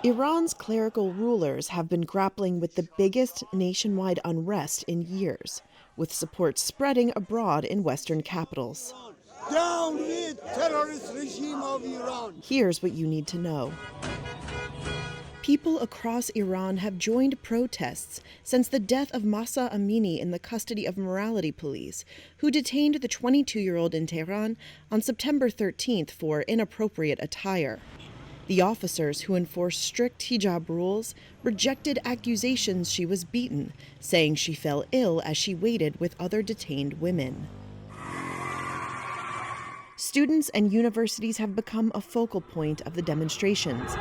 Iran's clerical rulers have been grappling with the biggest nationwide unrest in years, with support spreading abroad in Western capitals. Down with terrorist regime of Iran. Here's what you need to know. People across Iran have joined protests since the death of Mahsa Amini in the custody of morality police, who detained the 22-year-old in Tehran on September 13th for inappropriate attire. The officers who enforced strict hijab rules rejected accusations she was beaten, saying she fell ill as she waited with other detained women. Students and universities have become a focal point of the demonstrations.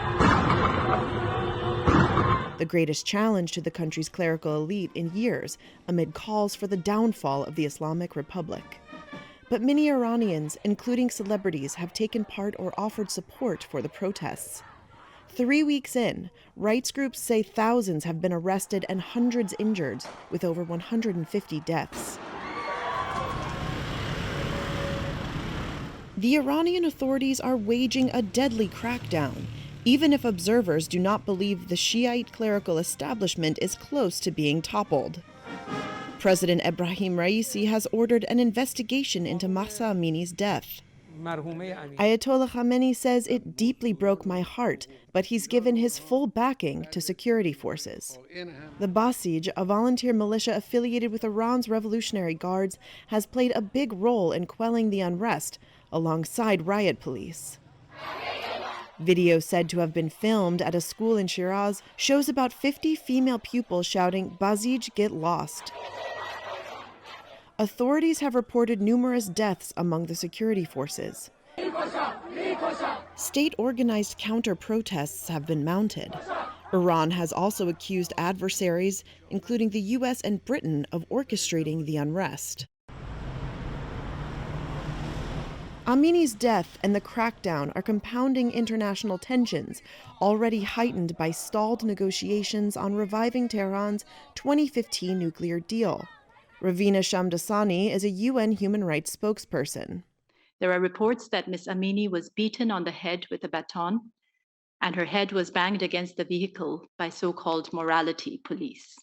The greatest challenge to the country's clerical elite in years, amid calls for the downfall of the Islamic Republic. But many Iranians, including celebrities, have taken part or offered support for the protests. 3 weeks in, rights groups say thousands have been arrested and hundreds injured, with over 150 deaths. The Iranian authorities are waging a deadly crackdown, even if observers do not believe the Shiite clerical establishment is close to being toppled. President Ebrahim Raisi has ordered an investigation into Mahsa Amini's death. Ayatollah Khamenei says it deeply broke my heart, but he's given his full backing to security forces. The Basij, a volunteer militia affiliated with Iran's Revolutionary Guards, has played a big role in quelling the unrest, alongside riot police. Video said to have been filmed at a school in Shiraz shows about 50 female pupils shouting, "Basij, get lost." Authorities have reported numerous deaths among the security forces. State-organized counter-protests have been mounted. Iran has also accused adversaries, including the U.S. and Britain, of orchestrating the unrest. Amini's death and the crackdown are compounding international tensions, already heightened by stalled negotiations on reviving Tehran's 2015 nuclear deal. Ravina Shamdasani is a UN human rights spokesperson. There are reports that Ms. Amini was beaten on the head with a baton, and her head was banged against the vehicle by so-called morality police.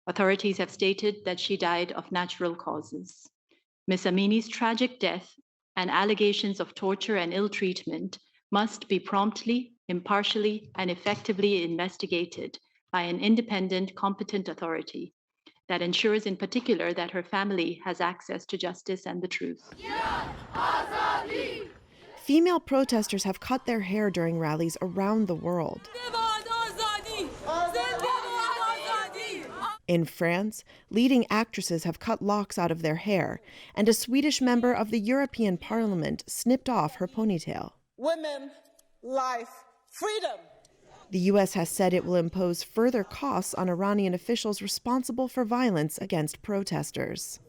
Authorities have stated that she died of natural causes. Ms. Amini's tragic death and allegations of torture and ill treatment must be promptly, impartially, and effectively investigated by an independent, competent authority that ensures in particular that her family has access to justice and the truth. Female protesters have cut their hair during rallies around the world. In France, leading actresses have cut locks out of their hair, and a Swedish member of the European Parliament snipped off her ponytail. Women, life, freedom. The U.S. has said it will impose further costs on Iranian officials responsible for violence against protesters.